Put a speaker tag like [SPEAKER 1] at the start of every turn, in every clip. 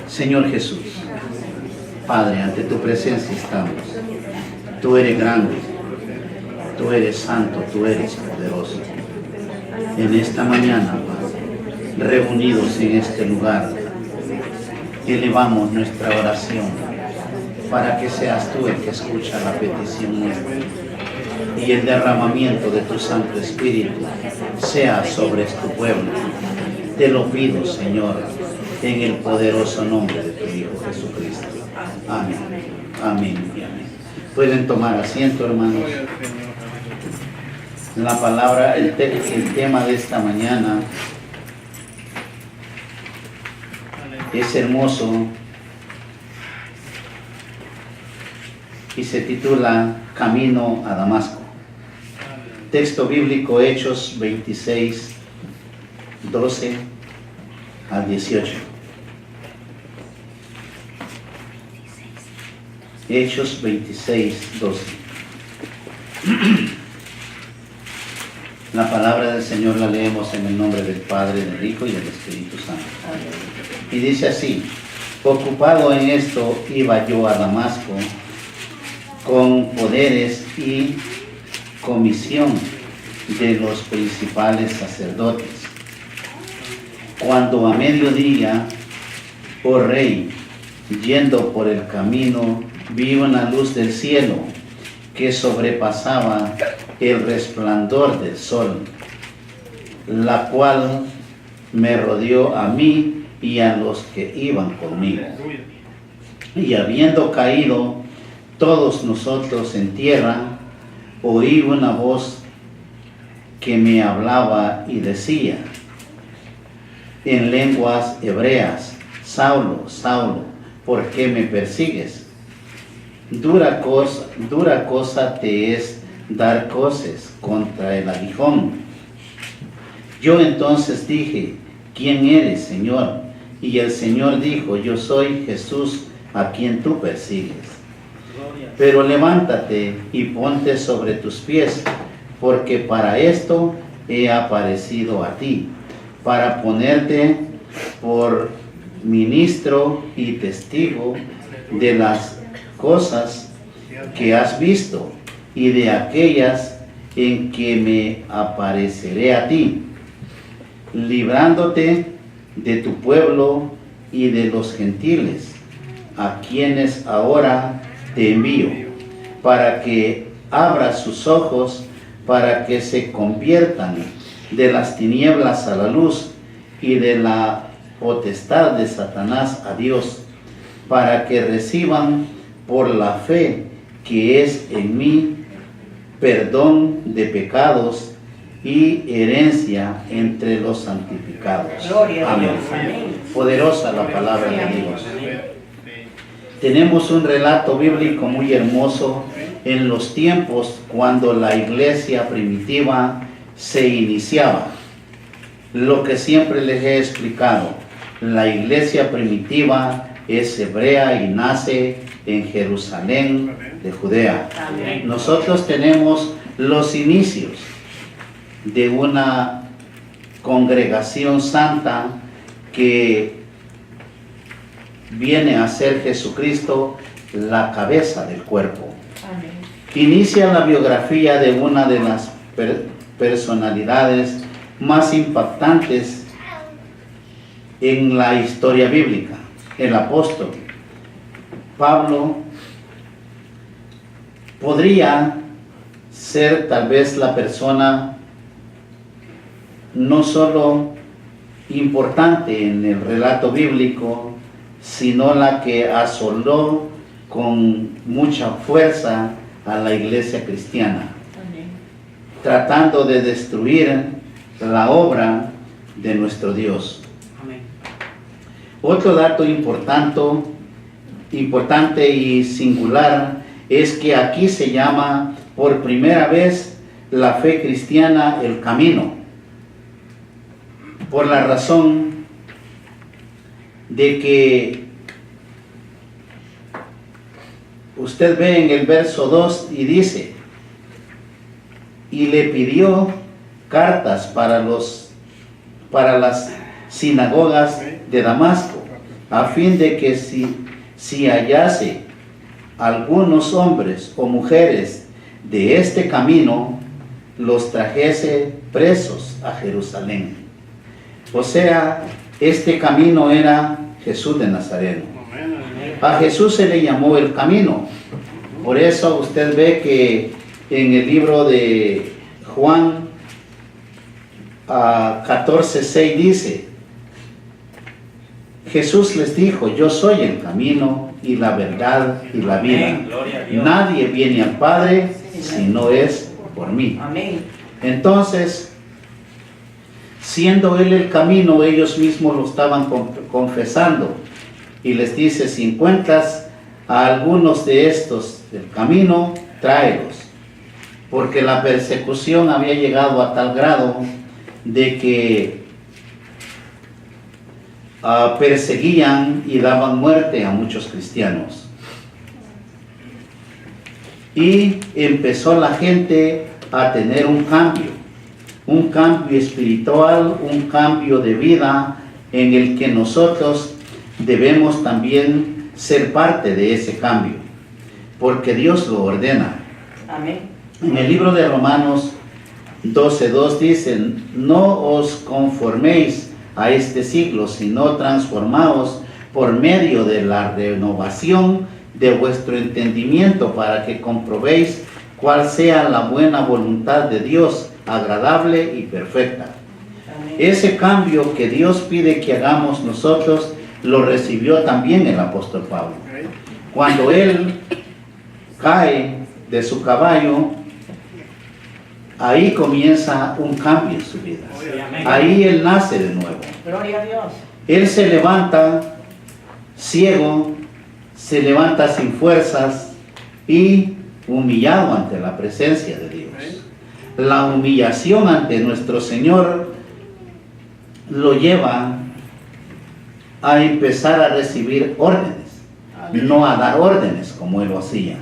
[SPEAKER 1] Señor Jesús, Padre, ante tu presencia estamos. Tú eres grande, tú eres santo, tú eres poderoso. En esta mañana, Padre, reunidos en este lugar, elevamos nuestra oración para que seas tú el que escucha la petición nuestra y el derramamiento de tu Santo Espíritu sea sobre tu pueblo. Te lo pido, Señor, en el poderoso nombre de tu Hijo Jesucristo. Amén. Amén y amén. Pueden tomar asiento, hermanos. La palabra, el tema de esta mañana es hermoso y se titula Camino a Damasco. Texto bíblico, Hechos 26, 12 al 18. Hechos 26, 12. La palabra del Señor la leemos en el nombre del Padre, del Hijo y del Espíritu Santo. Y dice así: ocupado en esto, iba yo a Damasco con poderes y comisión de los principales sacerdotes. Cuando a mediodía, oh rey, yendo por el camino, vi una luz del cielo que sobrepasaba el resplandor del sol, la cual me rodeó a mí y a los que iban conmigo. Y habiendo caído todos nosotros en tierra, oí una voz que me hablaba y decía en lenguas hebreas: Saulo, Saulo, ¿por qué me persigues? Dura cosa te es dar coces contra el aguijón. Yo entonces dije: ¿quién eres, Señor? Y el Señor dijo: yo soy Jesús, a quien tú persigues. Pero levántate y ponte sobre tus pies, porque para esto he aparecido a ti, para ponerte por ministro y testigo de las cosas que has visto y de aquellas en que me apareceré a ti, librándote de tu pueblo y de los gentiles, a quienes ahora te envío, para que abras sus ojos, para que se conviertan de las tinieblas a la luz y de la potestad de Satanás a Dios, para que reciban por la fe que es en mí perdón de pecados y herencia entre los santificados. Amén. Poderosa la palabra de Dios. Tenemos un relato bíblico muy hermoso en los tiempos cuando la iglesia primitiva se iniciaba. Lo que siempre les he explicado, la iglesia primitiva es hebrea y nace en Jerusalén de Judea. Amén. Nosotros tenemos los inicios de una congregación santa que viene a ser Jesucristo la cabeza del cuerpo. Amén. Inicia la biografía de una de las personalidades más impactantes en la historia bíblica, el apóstol Pablo. Podría ser tal vez la persona no solo importante en el relato bíblico, sino la que asoló con mucha fuerza a la iglesia cristiana. Amén. Tratando de destruir la obra de nuestro Dios. Amén. Otro dato importante y singular es que aquí se llama por primera vez la fe cristiana el camino, por la razón de que usted ve en el verso 2 y dice: y le pidió cartas para las sinagogas de Damasco, a fin de que si hallase algunos hombres o mujeres de este camino, los trajese presos a Jerusalén. O sea, este camino era Jesús de Nazareno. A Jesús se le llamó el camino. Por eso usted ve que en el libro de Juan 14:6 dice, Jesús les dijo, yo soy el camino y la verdad y la vida. Nadie viene al Padre si no es por mí. Entonces, siendo Él el camino, ellos mismos lo estaban confesando. Y les dice, si encuentras a algunos de estos del camino, tráelos. Porque la persecución había llegado a tal grado de que perseguían y daban muerte a muchos cristianos. Y empezó la gente a tener un cambio espiritual, un cambio de vida en el que nosotros debemos también ser parte de ese cambio, porque Dios lo ordena.
[SPEAKER 2] Amén.
[SPEAKER 1] En el libro de Romanos 12:2 dicen, no os conforméis a este siglo, sino transformaos por medio de la renovación de vuestro entendimiento, para que comprobéis cuál sea la buena voluntad de Dios, agradable y perfecta.
[SPEAKER 2] Amén.
[SPEAKER 1] Ese cambio que Dios pide que hagamos nosotros, lo recibió también el apóstol Pablo. Cuando él cae de su caballo, ahí comienza un cambio en su vida. Ahí él nace de nuevo.
[SPEAKER 2] Gloria a Dios. Él
[SPEAKER 1] se levanta ciego, se levanta sin fuerzas y humillado ante la presencia de Dios. La humillación ante nuestro Señor lo lleva a empezar a recibir órdenes, no a dar órdenes como él lo hacía.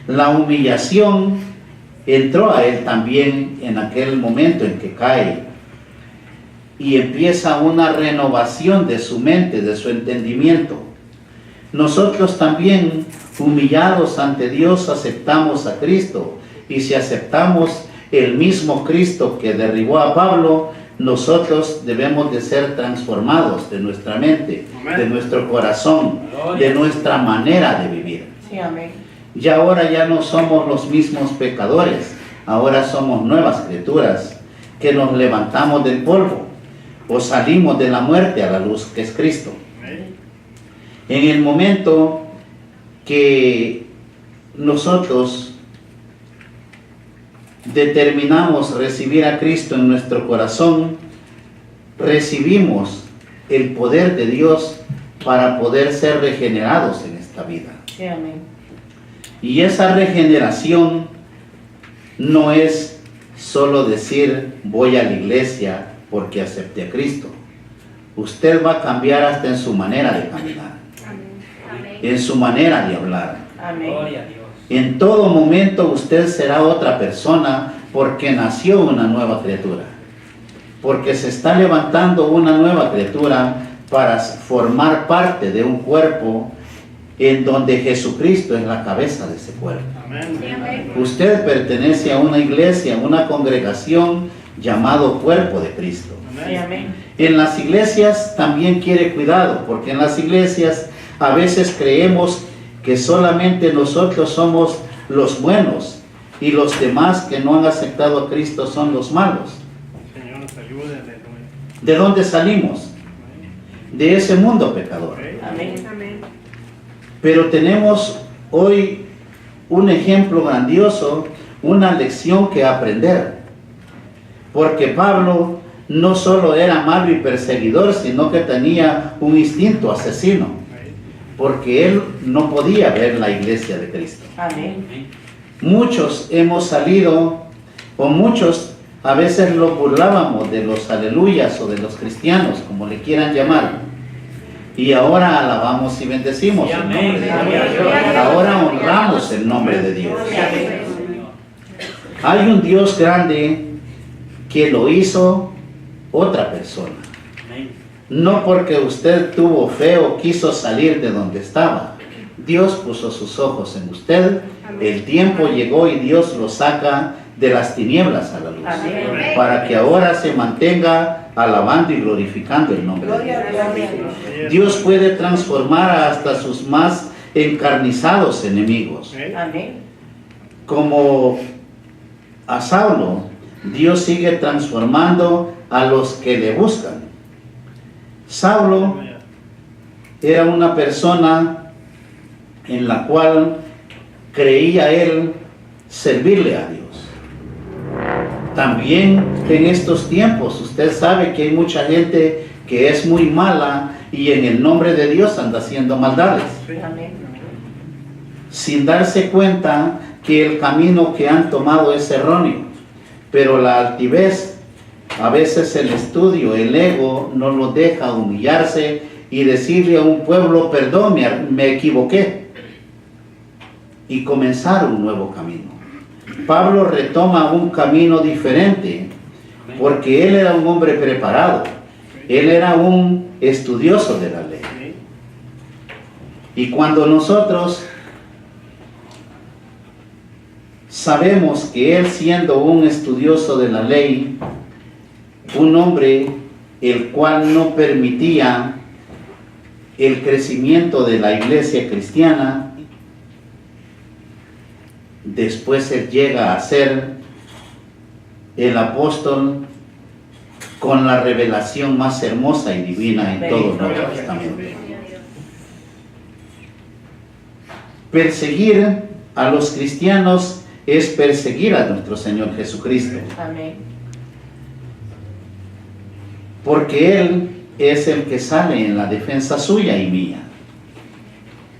[SPEAKER 1] La humillación entró a él también en aquel momento en que cae y empieza una renovación de su mente, de su entendimiento. Nosotros también, humillados ante Dios, aceptamos a Cristo, y si aceptamos el mismo Cristo que derribó a Pablo, nosotros debemos de ser transformados de nuestra mente, de nuestro corazón, de nuestra manera de vivir.
[SPEAKER 2] Sí, amén.
[SPEAKER 1] Y ahora ya no somos los mismos pecadores, ahora somos nuevas criaturas que nos levantamos del polvo o salimos de la muerte a la luz que es Cristo. En el momento que nosotros determinamos recibir a Cristo en nuestro corazón, recibimos el poder de Dios para poder ser regenerados en esta vida.
[SPEAKER 2] Sí, amén.
[SPEAKER 1] Y esa regeneración no es solo decir voy a la iglesia porque acepté a Cristo. Usted va a cambiar hasta en su manera de caminar, en su manera de hablar.
[SPEAKER 2] Amén.
[SPEAKER 1] En todo momento usted será otra persona porque nació una nueva criatura. Porque se está levantando una nueva criatura para formar parte de un cuerpo en donde Jesucristo es la cabeza de ese cuerpo.
[SPEAKER 3] Amén.
[SPEAKER 1] Usted pertenece a una iglesia, a una congregación llamado Cuerpo de Cristo.
[SPEAKER 2] Sí, amén.
[SPEAKER 1] En las iglesias también quiere cuidado, porque en las iglesias a veces creemos que solamente nosotros somos los buenos y los demás que no han aceptado a Cristo son los malos.
[SPEAKER 3] Señor, nos ayude.
[SPEAKER 1] ¿De dónde salimos? De ese mundo pecador.
[SPEAKER 2] Amén.
[SPEAKER 1] Pero tenemos hoy un ejemplo grandioso, una lección que aprender. Porque Pablo no solo era malo y perseguidor, sino que tenía un instinto asesino. Porque él no podía ver la iglesia de Cristo.
[SPEAKER 2] Amén.
[SPEAKER 1] Muchos hemos salido, o muchos a veces lo burlábamos de los aleluyas o de los cristianos, como le quieran llamar. Y ahora alabamos y bendecimos el nombre de Dios. Ahora honramos el nombre de Dios. Hay un Dios grande que lo hizo otra persona. No porque usted tuvo fe o quiso salir de donde estaba. Dios puso sus ojos en usted. El tiempo llegó y Dios lo saca de las tinieblas a la luz.
[SPEAKER 2] Amén.
[SPEAKER 1] Para que ahora se mantenga alabando y glorificando el nombre de
[SPEAKER 2] Gloria a
[SPEAKER 1] Dios.
[SPEAKER 2] Dios.
[SPEAKER 1] Dios puede transformar hasta sus más encarnizados enemigos.
[SPEAKER 2] Amén.
[SPEAKER 1] Como a Saulo, Dios sigue transformando a los que le buscan. Saulo era una persona en la cual creía él servirle a Dios. También en estos tiempos usted sabe que hay mucha gente que es muy mala y en el nombre de Dios anda haciendo maldades,
[SPEAKER 2] Amén.
[SPEAKER 1] sin darse cuenta que el camino que han tomado es erróneo. Pero la altivez, a veces el estudio, el ego, no lo deja humillarse y decirle a un pueblo, perdón, me equivoqué, y comenzar un nuevo camino. Pablo retoma un camino diferente, porque él era un hombre preparado, él era un estudioso de la ley. Y cuando nosotros sabemos que él, siendo un estudioso de la ley, un hombre el cual no permitía el crecimiento de la iglesia cristiana, después él llega a ser el apóstol con la revelación más hermosa y divina en todo el Nuevo Testamento. Perseguir a los cristianos es perseguir a nuestro Señor Jesucristo,
[SPEAKER 2] Amén.
[SPEAKER 1] porque Él es el que sale en la defensa suya y mía.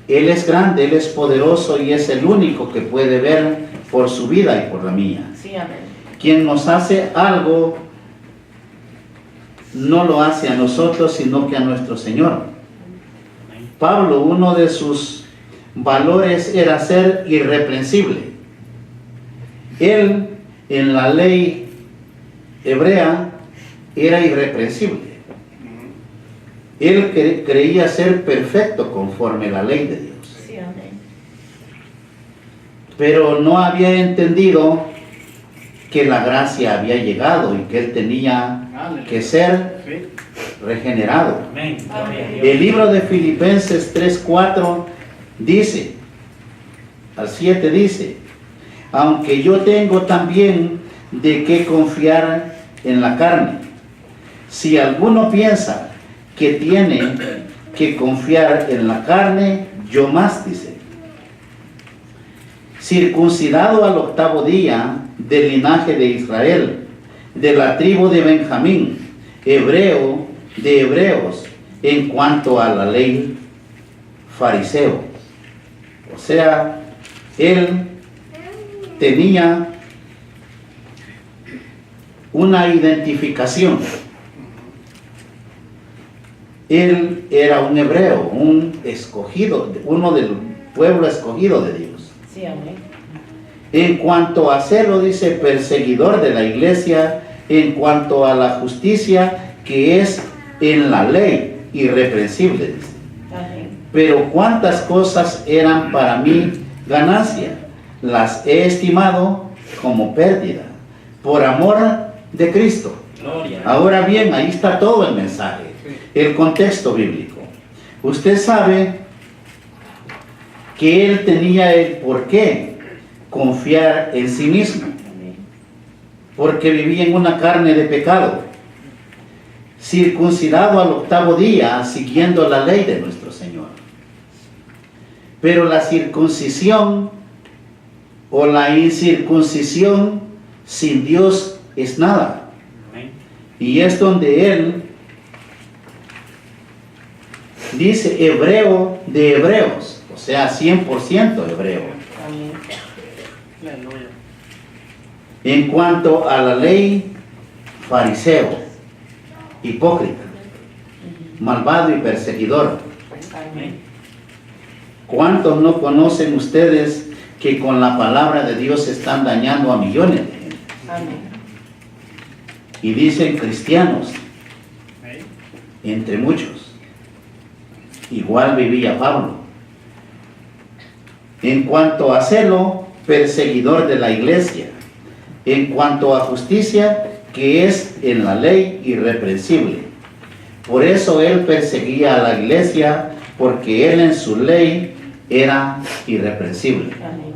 [SPEAKER 1] Él es grande, Él es poderoso y es el único que puede ver por su vida y por la mía.
[SPEAKER 2] Sí, amén.
[SPEAKER 1] Quien nos hace algo no lo hace a nosotros, sino que a nuestro Señor. Pablo, uno de sus valores era ser irreprensible. Él, en la ley hebrea, era irreprensible. Él creía ser perfecto conforme a la ley de Dios.
[SPEAKER 2] Sí, amén.
[SPEAKER 1] Pero no había entendido que la gracia había llegado y que él tenía que ser regenerado.
[SPEAKER 3] Amén.
[SPEAKER 1] El libro de Filipenses 3:4 dice, al 7 dice, aunque yo tengo también de qué confiar en la carne, si alguno piensa que tiene que confiar en la carne, yo más, dice, circuncidado al 8º día del linaje de Israel, de la tribu de Benjamín, hebreo de hebreos, en cuanto a la ley, fariseo. O sea, él tenía una identificación. Él era un hebreo, un escogido, uno del pueblo escogido de Dios.
[SPEAKER 2] Sí, amén.
[SPEAKER 1] En cuanto a serlo, dice, perseguidor de la iglesia, en cuanto a la justicia que es en la ley, irreprensible, dice.
[SPEAKER 2] Amén.
[SPEAKER 1] Pero cuántas cosas eran para mí ganancia, las he estimado como pérdida, por amor de Cristo. Ahora bien, ahí está todo el mensaje, el contexto bíblico. Usted sabe que él tenía el por qué confiar en sí mismo, porque vivía en una carne de pecado, circuncidado al 8º día, siguiendo la ley de nuestro Señor. Pero la circuncisión o la incircuncisión sin Dios es nada. Y es donde él dice hebreo de hebreos, o sea, 100% hebreo.
[SPEAKER 2] Amén.
[SPEAKER 3] Aleluya.
[SPEAKER 1] En cuanto a la ley, fariseo, hipócrita, malvado y perseguidor.
[SPEAKER 2] Amén.
[SPEAKER 1] ¿Cuántos no conocen ustedes que con la palabra de Dios están dañando a millones de gente?
[SPEAKER 2] Amén.
[SPEAKER 1] Y dicen cristianos, entre muchos. Igual vivía Pablo. En cuanto a celo, perseguidor de la iglesia. En cuanto a justicia, que es en la ley irreprensible. Por eso él perseguía a la iglesia, porque él en su ley era irreprensible.
[SPEAKER 2] Amén.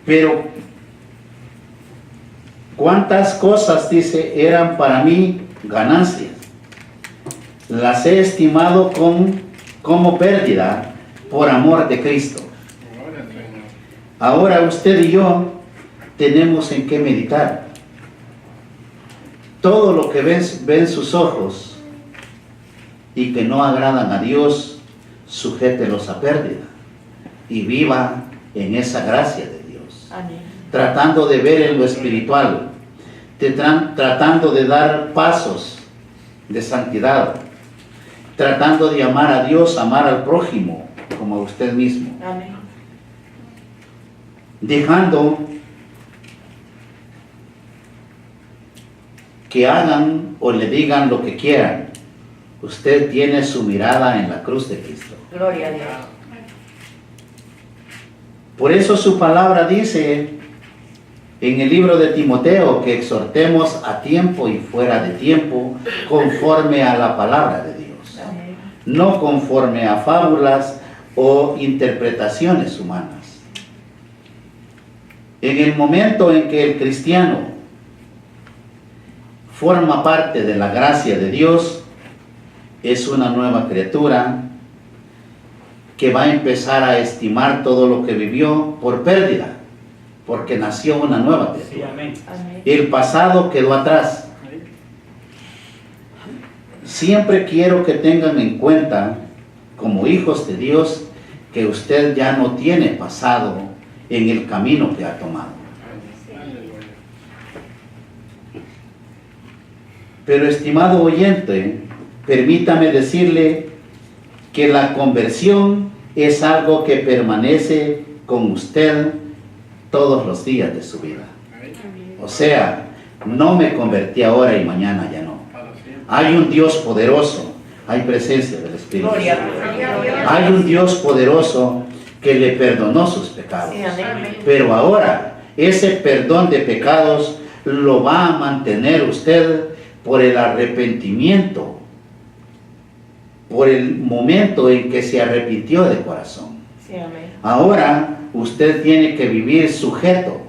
[SPEAKER 1] Pero cuántas cosas, dice, eran para mí ganancias. Las he estimado como pérdida por amor de Cristo.
[SPEAKER 3] Gloria al Señor.
[SPEAKER 1] Ahora usted y yo tenemos en qué meditar. Todo lo que ven sus ojos y que no agradan a Dios, sujételos a pérdida y viva en esa gracia de Dios.
[SPEAKER 2] Amén.
[SPEAKER 1] Tratando de ver en lo espiritual, tratando de dar pasos de santidad, tratando de amar a Dios, amar al prójimo como a usted mismo,
[SPEAKER 2] Amén.
[SPEAKER 1] dejando que hagan o le digan lo que quieran. Usted tiene su mirada en la cruz de Cristo.
[SPEAKER 2] Gloria a Dios.
[SPEAKER 1] Por eso su palabra dice en el libro de Timoteo que exhortemos a tiempo y fuera de tiempo conforme a la palabra de Dios,
[SPEAKER 2] Amén.
[SPEAKER 1] no conforme a fábulas o interpretaciones humanas. En el momento en que el cristiano forma parte de la gracia de Dios, es una nueva criatura que va a empezar a estimar todo lo que vivió por pérdida, porque nació una nueva criatura.
[SPEAKER 2] Amén.
[SPEAKER 1] El pasado quedó atrás. Siempre quiero que tengan en cuenta, como hijos de Dios, que usted ya no tiene pasado en el camino que ha tomado.
[SPEAKER 3] Aleluya.
[SPEAKER 1] Pero estimado oyente, permítame decirle que la conversión es algo que permanece con usted todos los días de su vida. O sea, no me convertí ahora y mañana ya no.
[SPEAKER 3] Para siempre.
[SPEAKER 1] Hay un Dios poderoso, hay presencia del Espíritu
[SPEAKER 2] Gloria
[SPEAKER 1] Santo.
[SPEAKER 2] a Dios.
[SPEAKER 1] Hay un Dios poderoso que le perdonó sus pecados.
[SPEAKER 2] Sí, amén.
[SPEAKER 1] Pero ahora ese perdón de pecados lo va a mantener usted por el arrepentimiento, por el momento en que se arrepintió de corazón.
[SPEAKER 2] Sí, amén.
[SPEAKER 1] Ahora usted tiene que vivir sujeto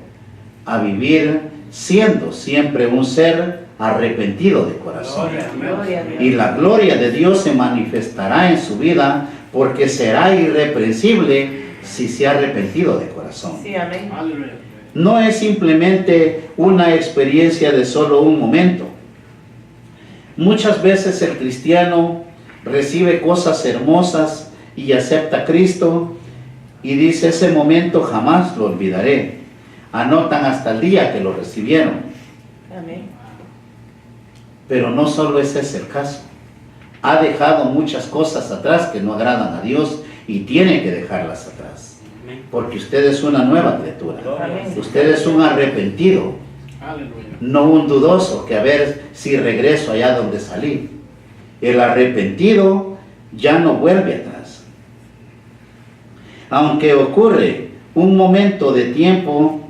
[SPEAKER 1] a vivir siendo siempre un ser arrepentido de corazón.
[SPEAKER 2] Gloria a Dios.
[SPEAKER 1] Y la gloria de Dios se manifestará en su vida porque será irreprensible si se ha arrepentido de corazón.
[SPEAKER 2] Sí, amén.
[SPEAKER 3] Aleluya.
[SPEAKER 1] No es simplemente una experiencia de solo un momento. Muchas veces el cristiano recibe cosas hermosas y acepta a Cristo y dice, ese momento jamás lo olvidaré. Anotan hasta el día que lo recibieron.
[SPEAKER 2] Amén.
[SPEAKER 1] Pero no solo ese es el caso. Ha dejado muchas cosas atrás que no agradan a Dios y tiene que dejarlas atrás. Porque usted es una nueva criatura.
[SPEAKER 2] Amén.
[SPEAKER 1] Usted es un arrepentido,
[SPEAKER 3] Aleluya.
[SPEAKER 1] no un dudoso que a ver si regreso allá donde salí. El arrepentido ya no vuelve atrás. Aunque ocurre un momento de tiempo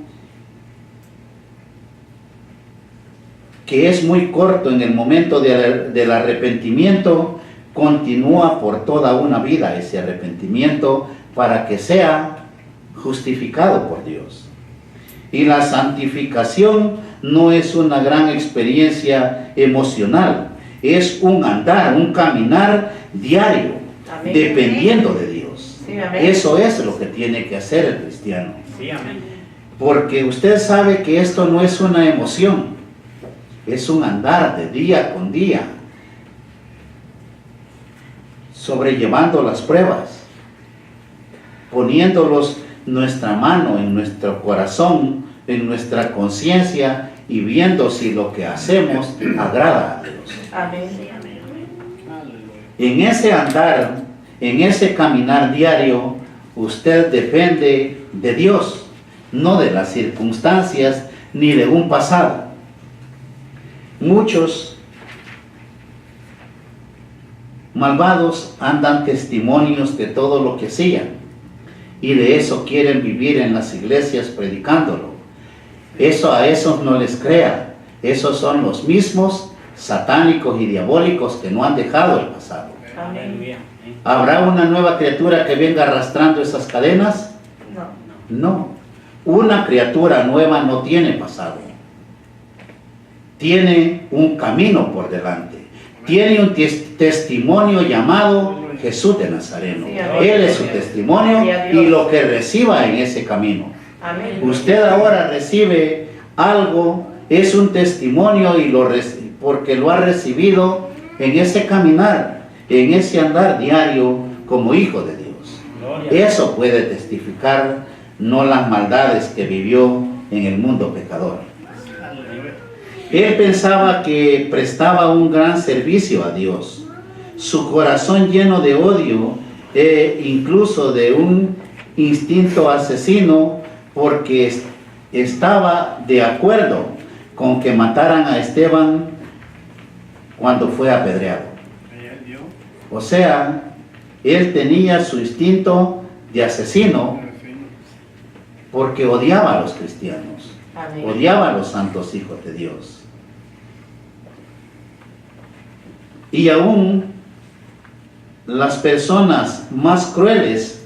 [SPEAKER 1] que es muy corto en el momento del arrepentimiento, continúa por toda una vida ese arrepentimiento para que sea justificado por Dios. Y la santificación no es una gran experiencia emocional, es un andar, un caminar diario,
[SPEAKER 2] Amén.
[SPEAKER 1] dependiendo de Dios.
[SPEAKER 2] Sí, amén.
[SPEAKER 1] Eso es lo que tiene que hacer el cristiano.
[SPEAKER 3] Sí, amén.
[SPEAKER 1] Porque usted sabe que esto no es una emoción, es un andar de día con día, sobrellevando las pruebas, poniéndolos nuestra mano en nuestro corazón, en nuestra conciencia y viendo si lo que hacemos agrada a Dios.
[SPEAKER 2] Amén.
[SPEAKER 3] Aleluya.
[SPEAKER 1] En ese andar, en ese caminar diario, usted depende de Dios, no de las circunstancias ni de un pasado. Muchos malvados andan testimonios de todo lo que hacían y de eso quieren vivir en las iglesias predicándolo. Eso a esos no les crea. Esos son los mismos satánicos y diabólicos que no han dejado el pasado.
[SPEAKER 2] Amén.
[SPEAKER 1] ¿Habrá una nueva criatura que venga arrastrando esas cadenas?
[SPEAKER 2] No.
[SPEAKER 1] No. Una criatura nueva no tiene pasado. Tiene un camino por delante. Tiene un testimonio llamado Jesús de Nazareno.
[SPEAKER 2] Sí, amén.
[SPEAKER 1] Él es su testimonio y lo que reciba en ese camino.
[SPEAKER 2] Amén.
[SPEAKER 1] Usted ahora recibe algo, es un testimonio y porque lo ha recibido en ese caminar, en ese andar diario como hijo de Dios. Eso puede testificar, no las maldades que vivió en el mundo pecador. Él pensaba que prestaba un gran servicio a Dios. Su corazón lleno de odio, incluso de un instinto asesino, porque estaba de acuerdo con que mataran a Esteban cuando fue apedreado. O sea, él tenía su instinto de asesino porque odiaba a los cristianos,
[SPEAKER 2] Amén.
[SPEAKER 1] odiaba a los santos hijos de Dios. Y aún las personas más crueles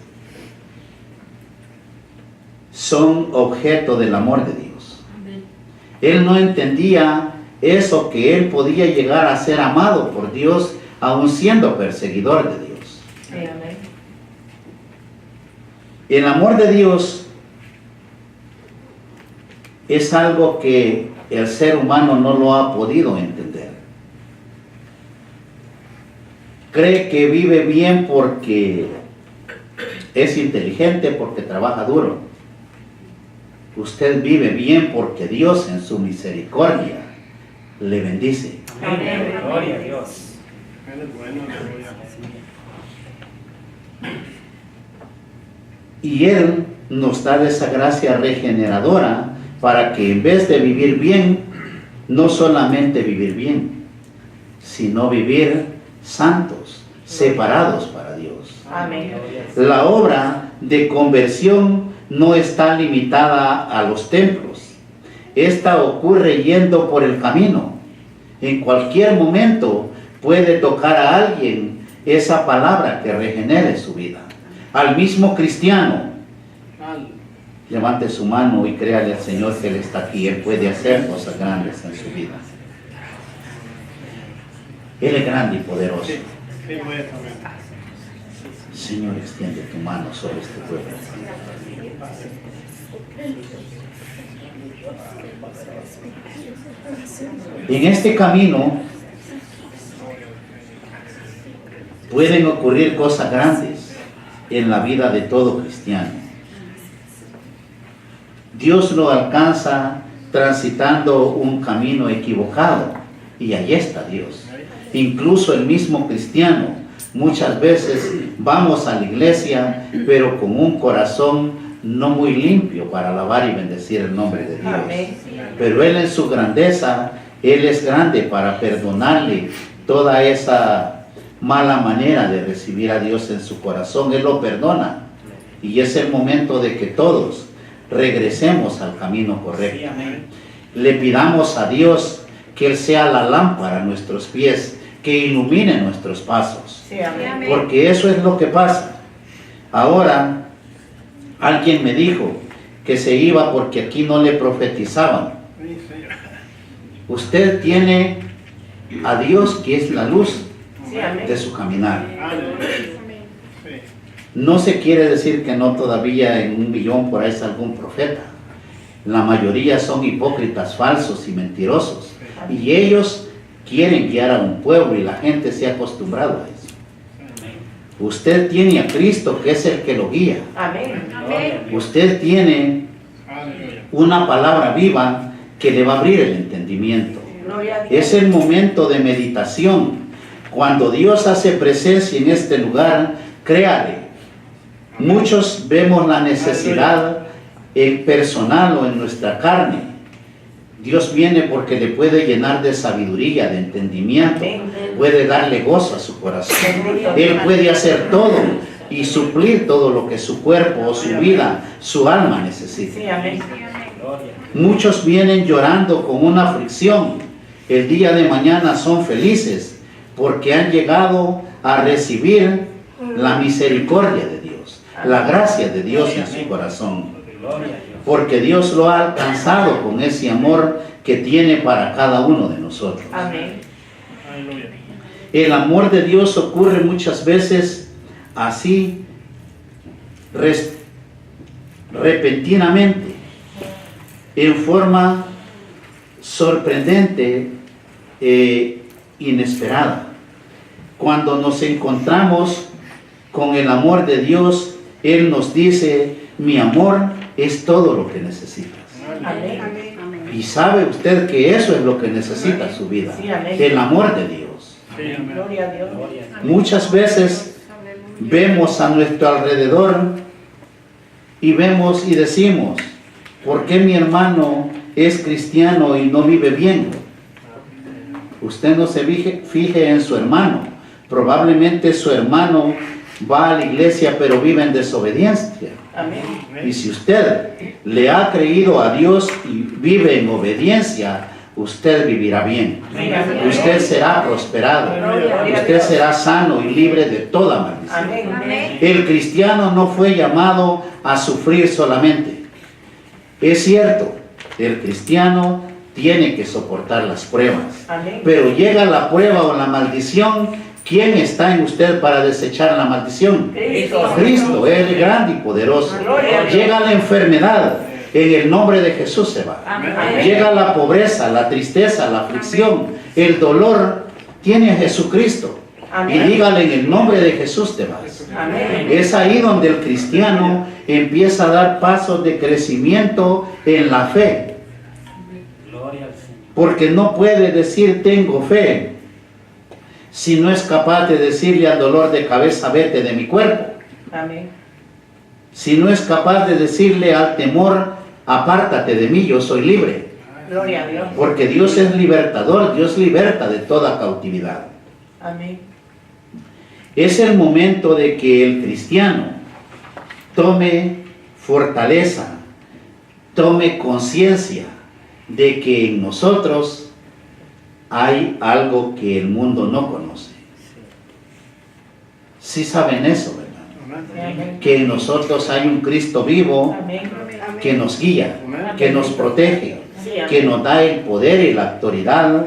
[SPEAKER 1] son objeto del amor de Dios. Él no entendía eso, que él podía llegar a ser amado por Dios aún siendo perseguidor de Dios.
[SPEAKER 2] Sí, amén.
[SPEAKER 1] El amor de Dios es algo que el ser humano no lo ha podido entender. Cree que vive bien porque es inteligente, porque trabaja duro. Usted vive bien porque Dios en su misericordia le bendice.
[SPEAKER 2] Amén.
[SPEAKER 4] Gloria a Dios.
[SPEAKER 3] Él es bueno, aleluya.
[SPEAKER 1] Y Él nos da esa gracia regeneradora para que en vez de vivir bien, no solamente vivir bien, sino vivir santos, separados para Dios.
[SPEAKER 2] Amén.
[SPEAKER 1] La obra de conversión no está limitada a los templos. Esta ocurre yendo por el camino. En cualquier momento puede tocar a alguien esa palabra que regenere su vida. Al mismo cristiano, levante su mano y créale al Señor que Él está aquí. Él puede hacer cosas grandes en su vida. Él es grande y poderoso.
[SPEAKER 3] Sí, puede saber.
[SPEAKER 1] Señor, extiende tu mano sobre este pueblo. En este camino pueden ocurrir cosas grandes en la vida de todo cristiano. Dios lo alcanza transitando un camino equivocado y ahí está Dios. Incluso el mismo cristiano, muchas veces vamos a la iglesia, pero con un corazón no muy limpio para alabar y bendecir el nombre de Dios.
[SPEAKER 2] Amén.
[SPEAKER 1] Pero Él en su grandeza, Él es grande para perdonarle toda esa mala manera de recibir a Dios en su corazón. Él lo perdona. Y es el momento de que todos regresemos al camino correcto. Le pidamos a Dios que Él sea la lámpara a nuestros pies, que ilumine nuestros pasos.
[SPEAKER 2] Sí, amén.
[SPEAKER 1] Porque eso es lo que pasa. Ahora, alguien me dijo que se iba porque aquí no le profetizaban.
[SPEAKER 3] Sí, Señor.
[SPEAKER 1] Usted tiene a Dios, que es la luz
[SPEAKER 2] Sí, amén.
[SPEAKER 1] de su caminar.
[SPEAKER 3] Aleluya. Sí.
[SPEAKER 1] No se quiere decir que no todavía en 1,000,000 por ahí es algún profeta. La mayoría son hipócritas, falsos y mentirosos. Y ellos quieren guiar a un pueblo y la gente se ha acostumbrado a eso. Usted tiene a Cristo, que es el que lo guía.
[SPEAKER 2] Amén.
[SPEAKER 1] Usted tiene
[SPEAKER 3] Aleluya.
[SPEAKER 1] una palabra viva que le va a abrir el entendimiento.
[SPEAKER 2] Gloria a Dios.
[SPEAKER 1] Es el momento de meditación. Cuando Dios hace presencia en este lugar, créale. Muchos vemos la necesidad personal o en nuestra carne, Dios viene porque le puede llenar de sabiduría, de entendimiento, puede darle gozo a su corazón. Él puede hacer todo y suplir todo lo que su cuerpo o su vida, su alma necesita.
[SPEAKER 2] Sí, amén.
[SPEAKER 1] Muchos vienen llorando con una aflicción. El día de mañana son felices porque han llegado a recibir la misericordia de Dios, la gracia de Dios en su corazón. Porque Dios lo ha alcanzado con ese amor que tiene para cada uno de nosotros.
[SPEAKER 2] Amén.
[SPEAKER 3] Aleluya.
[SPEAKER 1] El amor de Dios ocurre muchas veces así, repentinamente, en forma sorprendente e inesperada. Cuando nos encontramos con el amor de Dios, Él nos dice: mi amor es todo lo que necesitas.
[SPEAKER 2] Amén.
[SPEAKER 1] Y sabe usted que eso es lo que necesita su vida,
[SPEAKER 2] Sí, amén.
[SPEAKER 1] el amor de Dios.
[SPEAKER 3] Sí, amén.
[SPEAKER 2] Gloria a Dios.
[SPEAKER 1] Muchas veces vemos a nuestro alrededor y vemos y decimos: ¿por qué mi hermano es cristiano y no vive bien? Usted no se fije en su hermano. Probablemente su hermano va a la iglesia pero vive en desobediencia.
[SPEAKER 2] Amén.
[SPEAKER 1] Y si usted le ha creído a Dios y vive en obediencia, usted vivirá bien.
[SPEAKER 2] Sí, amén.
[SPEAKER 1] Usted será prosperado. Usted será sano y libre de toda maldición.
[SPEAKER 2] Amén. Amén.
[SPEAKER 1] El cristiano no fue llamado a sufrir solamente. Es cierto, el cristiano tiene que soportar las pruebas.
[SPEAKER 2] Amén.
[SPEAKER 1] Pero llega la prueba o la maldición, ¿quién está en usted para desechar la maldición?
[SPEAKER 2] Cristo.
[SPEAKER 1] Cristo, Él es grande y poderoso.
[SPEAKER 2] Gloria a Dios.
[SPEAKER 1] Llega la enfermedad, en el nombre de Jesús se va.
[SPEAKER 2] Amén.
[SPEAKER 1] Llega la pobreza, la tristeza, la aflicción, el dolor, tiene a Jesucristo. Y
[SPEAKER 2] Amén.
[SPEAKER 1] dígale: en el nombre de Jesús te vas.
[SPEAKER 2] Amén.
[SPEAKER 1] Es ahí donde el cristiano empieza a dar pasos de crecimiento en la fe. Porque no puede decir tengo fe si no es capaz de decirle al dolor de cabeza: vete de mi cuerpo.
[SPEAKER 2] Amén.
[SPEAKER 1] Si no es capaz de decirle al temor: apártate de mí, yo soy libre.
[SPEAKER 2] Gloria a Dios.
[SPEAKER 1] Porque Dios es libertador, Dios liberta de toda cautividad.
[SPEAKER 2] Amén.
[SPEAKER 1] Es el momento de que el cristiano tome fortaleza, tome conciencia de que en nosotros hay algo que el mundo no conoce. Sí saben eso, ¿verdad?
[SPEAKER 2] Amén.
[SPEAKER 1] Que en nosotros hay un Cristo vivo
[SPEAKER 2] Amén.
[SPEAKER 1] que nos guía, que nos protege,
[SPEAKER 2] Sí, amén.
[SPEAKER 1] que nos da el poder y la autoridad,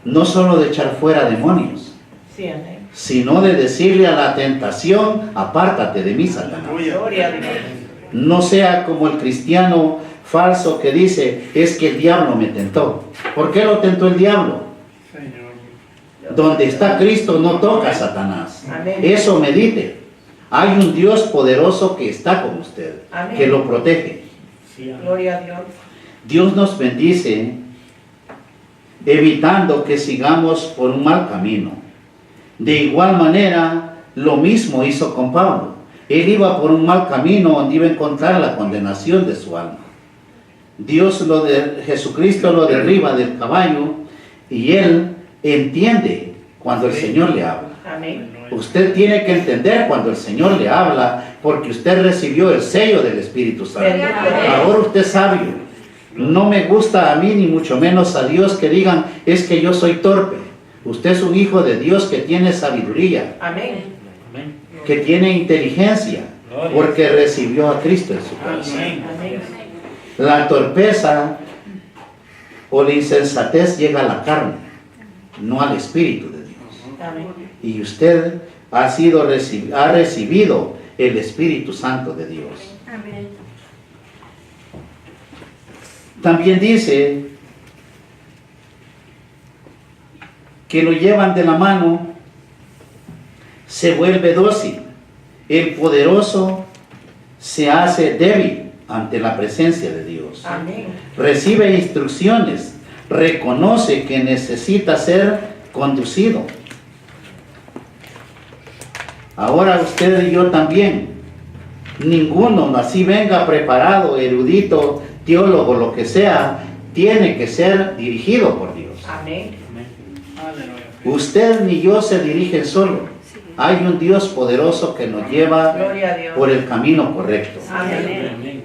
[SPEAKER 1] no solo de echar fuera demonios,
[SPEAKER 2] Sí, amén.
[SPEAKER 1] sino de decirle a la tentación: apártate de mí, Satanás.
[SPEAKER 2] Gloria a Dios.
[SPEAKER 1] No sea como el cristiano falso que dice: es que el diablo me tentó. ¿Por qué lo tentó el diablo?
[SPEAKER 3] Señor.
[SPEAKER 1] Donde está Cristo no toca a Satanás.
[SPEAKER 2] Amén.
[SPEAKER 1] Eso medite. Hay un Dios poderoso que está con usted,
[SPEAKER 2] Amén.
[SPEAKER 1] que lo protege.
[SPEAKER 2] Gloria a Dios.
[SPEAKER 1] Dios nos bendice evitando que sigamos por un mal camino. De igual manera, lo mismo hizo con Pablo. Él iba por un mal camino donde iba a encontrar la condenación de su alma. Jesucristo lo derriba del caballo y él entiende cuando el Señor le habla.
[SPEAKER 2] Amén.
[SPEAKER 1] Usted tiene que entender cuando el Señor le habla, porque usted recibió el sello del Espíritu Santo. Ahora usted es sabio. No me gusta a mí, ni mucho menos a Dios, que digan: es que yo soy torpe. Usted es un hijo de Dios que tiene sabiduría,
[SPEAKER 2] Amén.
[SPEAKER 1] que tiene inteligencia, porque recibió a Cristo en su corazón.
[SPEAKER 2] Amén.
[SPEAKER 1] La torpeza o la insensatez llega a la carne, no al Espíritu de Dios.
[SPEAKER 2] Amén.
[SPEAKER 1] Y usted ha recibido el Espíritu Santo de Dios.
[SPEAKER 2] Amén.
[SPEAKER 1] También dice que lo llevan de la mano, se vuelve dócil. El poderoso se hace débil ante la presencia de Dios.
[SPEAKER 2] Amén.
[SPEAKER 1] Recibe instrucciones, reconoce que necesita ser conducido. Ahora usted y yo también. Ninguno así venga preparado, erudito, teólogo, lo que sea, tiene que ser dirigido por Dios.
[SPEAKER 2] Amén.
[SPEAKER 3] Aleluya.
[SPEAKER 1] Usted ni yo se dirigen solo. Hay un Dios poderoso que nos lleva
[SPEAKER 2] Gloria a Dios.
[SPEAKER 1] por el camino correcto.
[SPEAKER 2] Amén.
[SPEAKER 3] Amén.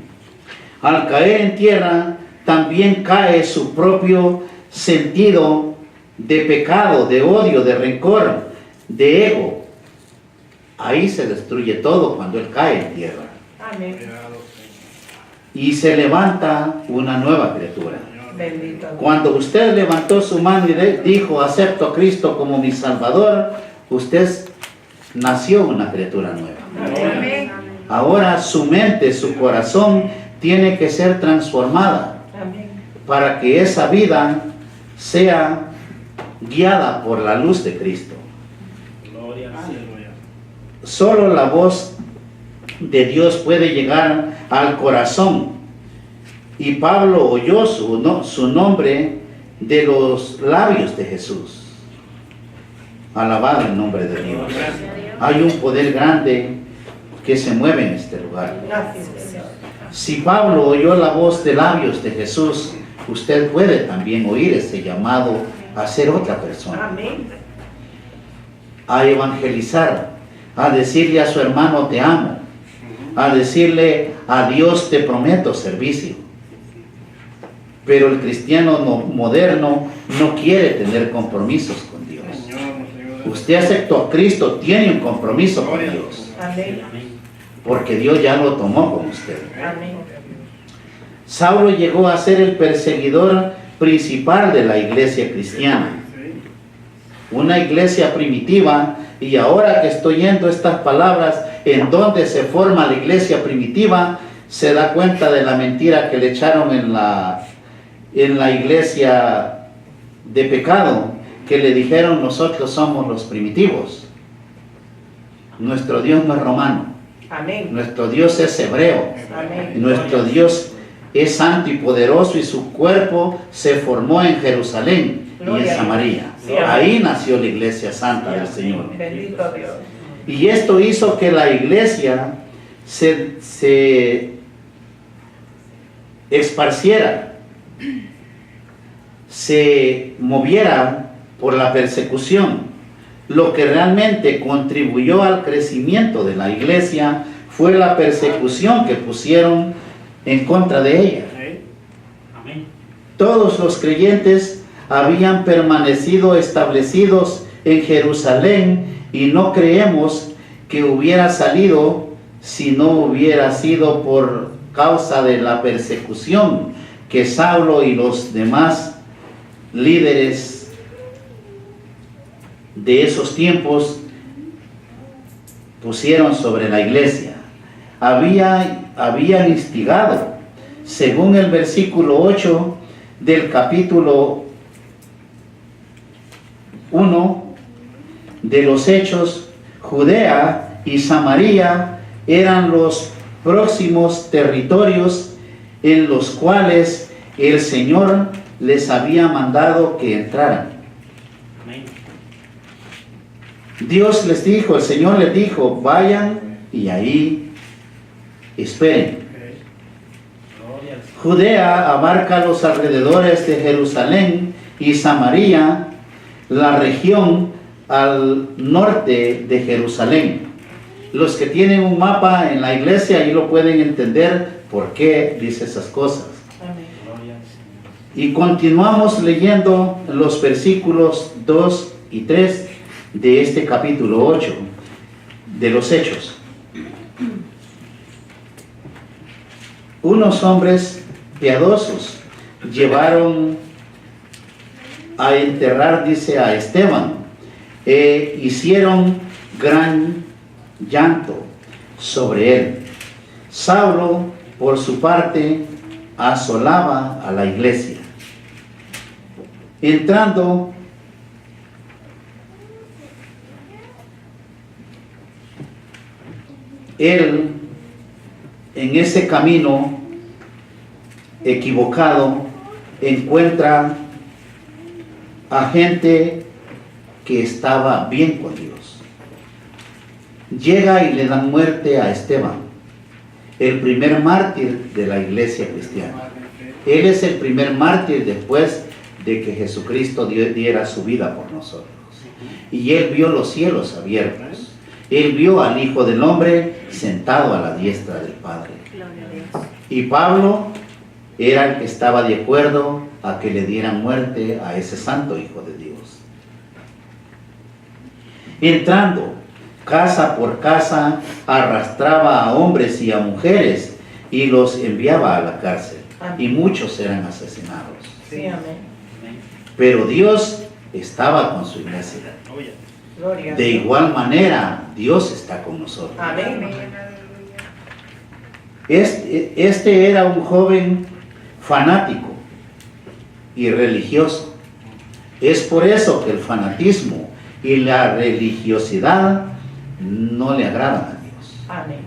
[SPEAKER 1] Al caer en tierra, también cae su propio sentido de pecado, de odio, de rencor, de ego. Ahí se destruye todo cuando él cae en tierra.
[SPEAKER 2] Amén.
[SPEAKER 3] Cuidado, Señor.
[SPEAKER 1] Y se levanta una nueva criatura.
[SPEAKER 2] Bendito Dios.
[SPEAKER 1] Cuando usted levantó su mano y dijo, acepto a Cristo como mi Salvador, usted nació una criatura nueva.
[SPEAKER 2] Amén.
[SPEAKER 1] Ahora su mente, su corazón tiene que ser transformada
[SPEAKER 2] Amén.
[SPEAKER 1] para que esa vida sea guiada por la luz de Cristo.
[SPEAKER 3] Gloria al cielo.
[SPEAKER 1] Solo la voz de Dios puede llegar al corazón. Y Pablo oyó su nombre de los labios de Jesús. Alabado el nombre de Dios. Hay un poder grande que se mueve en este lugar.
[SPEAKER 2] Gracias, Señor.
[SPEAKER 1] Si Pablo oyó la voz de labios de Jesús, usted puede también oír ese llamado a ser otra persona,
[SPEAKER 2] Amén.
[SPEAKER 1] a evangelizar, a decirle a su hermano te amo, a decirle a Dios te prometo servicio. Pero el cristiano moderno no quiere tener compromisos con Dios.
[SPEAKER 3] Señor, nos ayude.
[SPEAKER 1] Usted aceptó a Cristo, tiene un compromiso con Dios,
[SPEAKER 2] Amén.
[SPEAKER 1] porque Dios ya lo tomó con usted.
[SPEAKER 2] Amén.
[SPEAKER 1] Saulo llegó a ser el perseguidor principal de la iglesia cristiana.
[SPEAKER 3] Sí.
[SPEAKER 1] Una iglesia primitiva, y ahora que estoy oyendo estas palabras, en donde se forma la iglesia primitiva, se da cuenta de la mentira que le echaron en la iglesia de pecado, que le dijeron nosotros somos los primitivos. Nuestro Dios no es romano,
[SPEAKER 2] Amén.
[SPEAKER 1] nuestro Dios es hebreo,
[SPEAKER 2] Amén.
[SPEAKER 1] nuestro Dios es santo y poderoso, y su cuerpo se formó en Jerusalén y en
[SPEAKER 2] Gloria a Dios.
[SPEAKER 1] Samaria.
[SPEAKER 2] Sí, amén.
[SPEAKER 1] Ahí nació la iglesia santa del Señor.
[SPEAKER 2] Bendito Dios.
[SPEAKER 1] Y esto hizo que la iglesia se esparciera, se moviera por la persecución. Lo que realmente contribuyó al crecimiento de la iglesia fue la persecución que pusieron en contra de ella.
[SPEAKER 3] Sí. Amén.
[SPEAKER 1] Todos los creyentes habían permanecido establecidos en Jerusalén, y no creemos que hubiera salido si no hubiera sido por causa de la persecución que Saulo y los demás líderes de esos tiempos pusieron sobre la iglesia. Habían instigado, según el versículo 8 del capítulo 1 de los Hechos, Judea y Samaria eran los próximos territorios en los cuales el Señor les había mandado que entraran.
[SPEAKER 3] Amén.
[SPEAKER 1] Dios les dijo, el Señor les dijo, vayan y ahí esperen.
[SPEAKER 3] Gloria al cielo.
[SPEAKER 1] Judea abarca los alrededores de Jerusalén, y Samaria la región al norte de Jerusalén. Los que tienen un mapa en la iglesia ahí lo pueden entender por qué dice esas cosas.
[SPEAKER 2] Amén.
[SPEAKER 3] Gloria al Señor.
[SPEAKER 1] Y continuamos leyendo los versículos 2 y 3 de este capítulo 8 de los Hechos. Unos hombres piadosos llevaron a enterrar, dice, a Esteban, e hicieron gran llanto sobre él. Saulo, por su parte, asolaba a la iglesia. Entrando él en ese camino equivocado, encuentra a gente que estaba bien con Dios. Llega y le dan muerte a Esteban, el primer mártir de la iglesia cristiana. Él es el primer mártir después de que Jesucristo diera su vida por nosotros. Y Él vio los cielos abiertos. Él vio al Hijo del Hombre sentado a la diestra del Padre. Y Pablo era el que estaba de acuerdo a que le dieran muerte a ese santo Hijo de Dios. Entrando casa por casa, arrastraba a hombres y a mujeres y los enviaba a la cárcel. Y muchos eran asesinados.
[SPEAKER 2] Sí, amén.
[SPEAKER 3] Amén.
[SPEAKER 1] Pero Dios estaba con su iglesia.
[SPEAKER 2] Gloria a
[SPEAKER 1] De
[SPEAKER 2] Dios.
[SPEAKER 1] igual manera, Dios está con nosotros.
[SPEAKER 2] Amén.
[SPEAKER 1] Este era un joven fanático y religioso. Es por eso que el fanatismo y la religiosidad no le agradan a Dios.
[SPEAKER 2] Amén.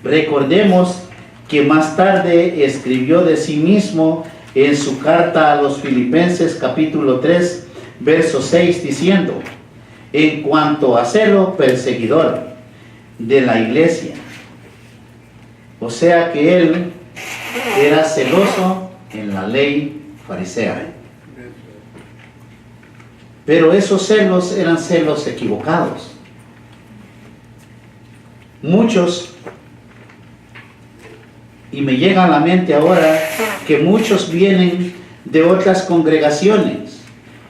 [SPEAKER 1] Recordemos que más tarde escribió de sí mismo en su carta a los Filipenses capítulo 3, verso 6, diciendo: en cuanto a celo, perseguidor de la iglesia. O sea que él era celoso en la ley farisea. Pero esos celos eran celos equivocados. Muchos, y me llega a la mente ahora que muchos vienen de otras congregaciones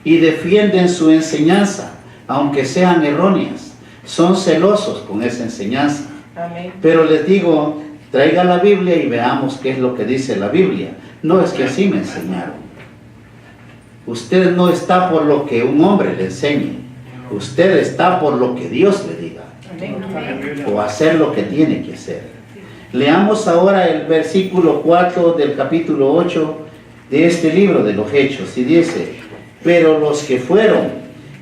[SPEAKER 1] y defienden su enseñanza, aunque sean erróneas. Son celosos con esa enseñanza.
[SPEAKER 2] Amén.
[SPEAKER 1] Pero les digo, traiga la Biblia y veamos qué es lo que dice la Biblia. No es que así me enseñaron. Usted no está por lo que un hombre le enseñe. Usted está por lo que Dios le diga.
[SPEAKER 2] Amén.
[SPEAKER 1] O hacer lo que tiene que hacer. Leamos ahora el versículo 4 del capítulo 8 de este libro de los Hechos. Y dice: pero los que fueron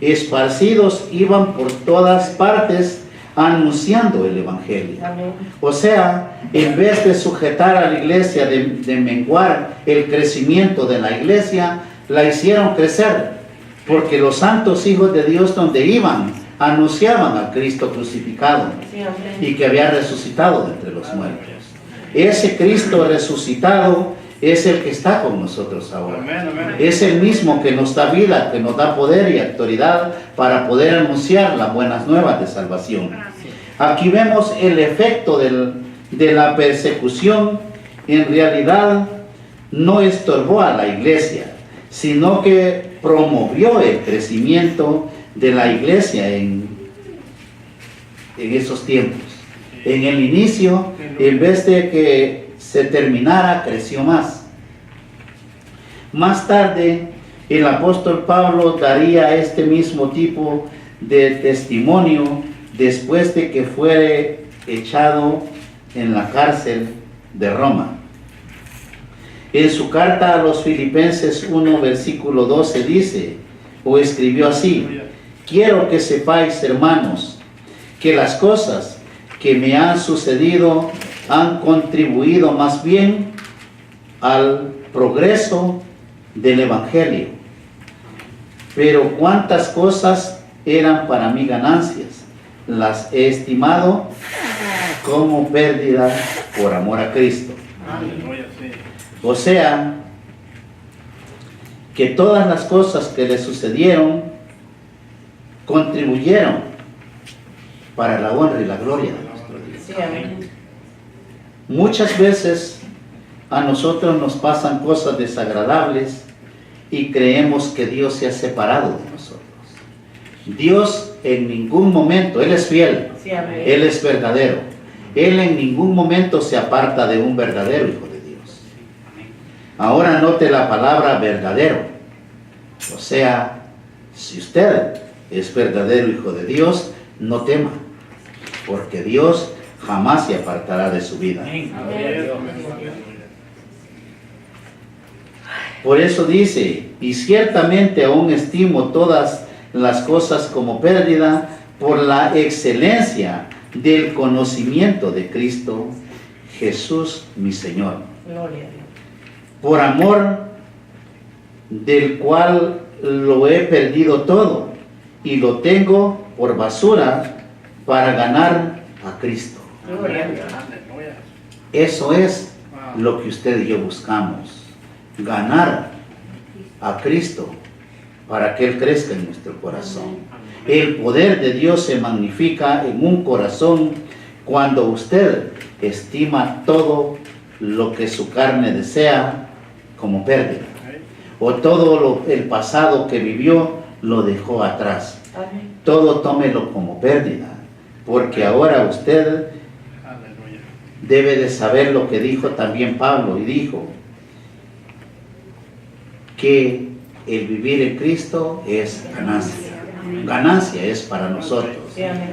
[SPEAKER 1] esparcidos iban por todas partes anunciando el Evangelio.
[SPEAKER 2] Amén.
[SPEAKER 1] O sea, en vez de sujetar a la iglesia, de menguar el crecimiento de la iglesia, la hicieron crecer, porque los santos hijos de Dios donde iban, anunciaban a Cristo crucificado
[SPEAKER 2] Sí, amén.
[SPEAKER 1] y que había resucitado de entre los muertos. Ese Cristo resucitado es el que está con nosotros ahora. Es el mismo que nos da vida, que nos da poder y autoridad para poder anunciar las buenas nuevas de salvación. Aquí vemos el efecto de la persecución. En realidad no estorbó a la iglesia, sino que promovió el crecimiento de la iglesia en esos tiempos. En el inicio, en vez de que se terminara, creció más. Más tarde, el apóstol Pablo daría este mismo tipo de testimonio después de que fuere echado en la cárcel de Roma. En su carta a los Filipenses 1, versículo 12 dice, o escribió así: quiero que sepáis, hermanos, que las cosas que me han sucedido han contribuido más bien al progreso del Evangelio. Pero cuántas cosas eran para mí ganancias, las he estimado como pérdida por amor a Cristo. O sea, que todas las cosas que le sucedieron contribuyeron para la honra y la gloria de nuestro Dios.
[SPEAKER 2] Sí, amén.
[SPEAKER 1] Muchas veces a nosotros nos pasan cosas desagradables y creemos que Dios se ha separado de nosotros. Dios en ningún momento, Él es fiel,
[SPEAKER 2] Sí, amén.
[SPEAKER 1] Él es verdadero. Él en ningún momento se aparta de un verdadero hijo de Dios. Ahora note la palabra verdadero. O sea, si usted es verdadero hijo de Dios, no tema, porque Dios jamás se apartará de su vida.
[SPEAKER 3] Amén. Gloria a Dios.
[SPEAKER 1] Por eso dice, y ciertamente aún estimo todas las cosas como pérdida por la excelencia del conocimiento de Cristo Jesús mi Señor,
[SPEAKER 2] Gloria a Dios.
[SPEAKER 1] por amor del cual lo he perdido todo y lo tengo por basura para ganar a Cristo.
[SPEAKER 2] Gloria a Dios.
[SPEAKER 1] Eso es lo que usted y yo buscamos, ganar a Cristo para que Él crezca en nuestro corazón. El poder de Dios se magnifica en un corazón cuando usted estima todo lo que su carne desea como pérdida, o todo el pasado que vivió lo dejó atrás. Todo tómelo como pérdida, porque ahora usted debe de saber lo que dijo también Pablo, y dijo que el vivir en Cristo es ganancia. Ganancia es para nosotros.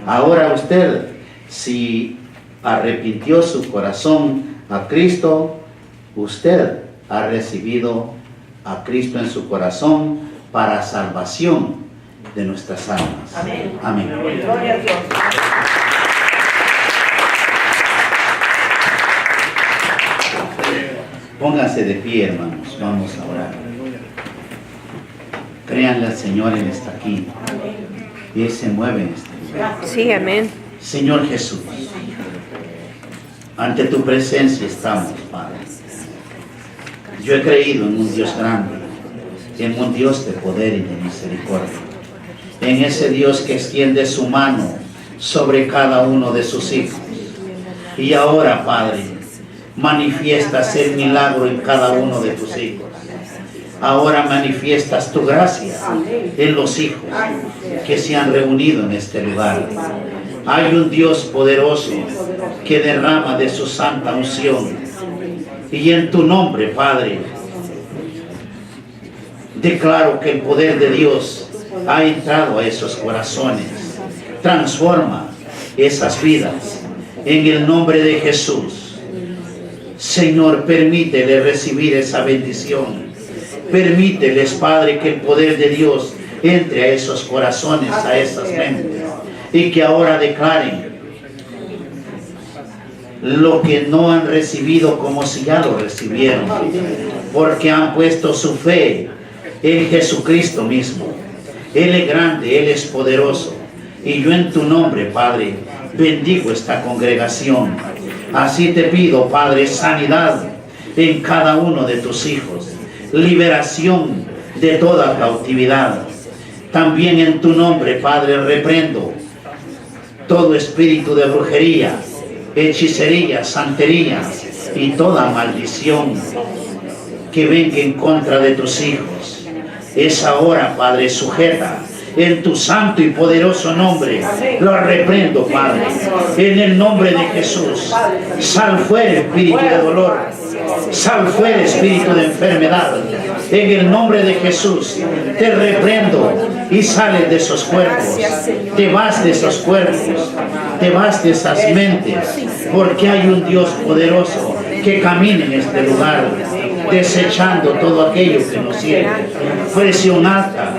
[SPEAKER 1] Ahora usted, si arrepintió su corazón a Cristo, usted ha recibido a Cristo en su corazón para salvación de nuestras almas.
[SPEAKER 2] Amén.
[SPEAKER 1] Amén.
[SPEAKER 2] Gloria a Dios.
[SPEAKER 1] Pónganse de pie, hermanos. Vamos a orar. Créanle al Señor, Él está aquí. Y Él se mueve en este lugar.
[SPEAKER 4] Sí, amén.
[SPEAKER 1] Señor Jesús, ante tu presencia estamos, Padre. Yo he creído en un Dios grande, en un Dios de poder y de misericordia, en ese Dios que extiende su mano sobre cada uno de sus hijos. Y ahora, Padre, manifiestas el milagro en cada uno de tus hijos. Ahora manifiestas tu gracia en los hijos que se han reunido en este lugar. Hay un Dios poderoso que derrama de su santa unción. Y en tu nombre, Padre, declaro que el poder de Dios ha entrado a esos corazones. Transforma esas vidas en el nombre de Jesús. Señor, permítele recibir esa bendición. Permíteles, Padre, que el poder de Dios entre a esos corazones, a esas mentes, y que ahora declaren lo que no han recibido como si ya lo recibieron, porque han puesto su fe en Jesucristo mismo. Él es grande, Él es poderoso, y yo en tu nombre, Padre, bendigo esta congregación. Así te pido, Padre, sanidad en cada uno de tus hijos, liberación de toda cautividad. También en tu nombre, Padre, reprendo todo espíritu de brujería, hechicería, santería y toda maldición que venga en contra de tus hijos. Es ahora, Padre, sujeta en tu santo y poderoso nombre. Lo reprendo, Padre, en el nombre de Jesús. Sal fuera espíritu de dolor, sal fuera espíritu de enfermedad. En el nombre de Jesús te reprendo y sales de esos cuerpos. Te vas de esos cuerpos, te vas de esas mentes, porque hay un Dios poderoso que camina en este lugar, desechando todo aquello que nos sirve. Presión alta,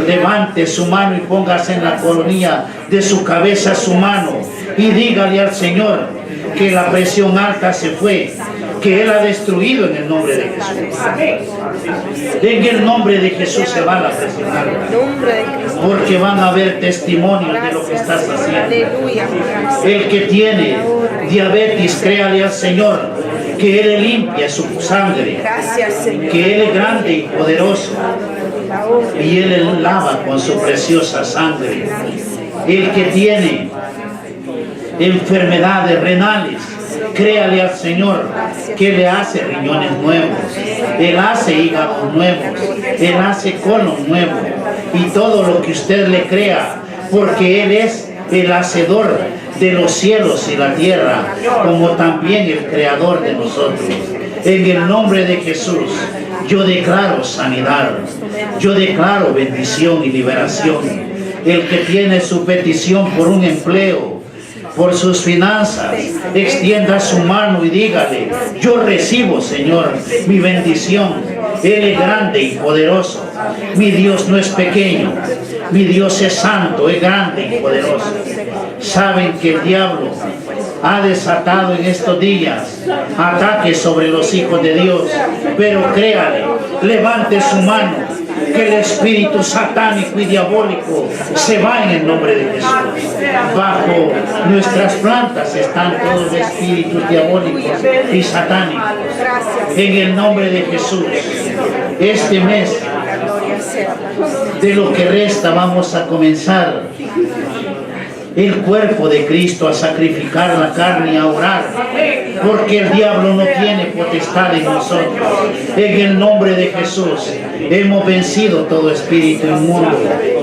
[SPEAKER 1] levante su mano y póngase en la coronilla de su cabeza su mano y dígale al Señor que la presión alta se fue, que Él ha destruido en el nombre de Jesús. En el nombre de Jesús se va la presión alta, porque van a haber testimonios de lo que estás haciendo. El que tiene diabetes, créale al Señor que Él limpia su sangre, que Él es grande y poderoso, y Él lava con su preciosa sangre. El que tiene enfermedades renales, créale al Señor que le hace riñones nuevos, Él hace hígados nuevos, Él hace colon nuevo, y todo lo que usted le crea, porque Él es el hacedor de los cielos y la tierra, como también el creador de nosotros. En el nombre de Jesús, yo declaro sanidad, yo declaro bendición y liberación. El que tiene su petición por un empleo, por sus finanzas, extienda su mano y dígale: yo recibo, Señor, mi bendición. Él es grande y poderoso. Mi Dios no es pequeño, mi Dios es santo, es grande y poderoso. Saben que el diablo ha desatado en estos días ataques sobre los hijos de Dios, pero créale, levante su mano que el espíritu satánico y diabólico se va en el nombre de Jesús. Bajo nuestras plantas están todos los espíritus diabólicos y satánicos. En el nombre de Jesús, este mes, de lo que resta, vamos a comenzar el cuerpo de Cristo, a sacrificar la carne y a orar, porque el diablo no tiene potestad en nosotros. En el nombre de Jesús hemos vencido todo espíritu inmundo,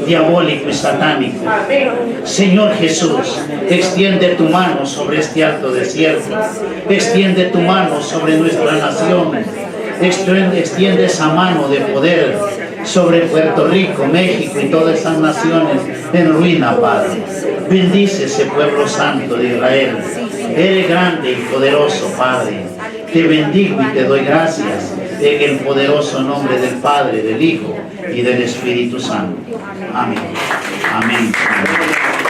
[SPEAKER 1] diabólico y satánico. Señor Jesús, extiende tu mano sobre este alto desierto, extiende tu mano sobre nuestra nación, extiende esa mano de poder sobre Puerto Rico, México y todas esas naciones en ruina, Padre. Bendice ese pueblo santo de Israel. Eres grande y poderoso, Padre. Te bendigo y te doy gracias en el poderoso nombre del Padre, del Hijo y del Espíritu Santo. Amén. Amén. Amén.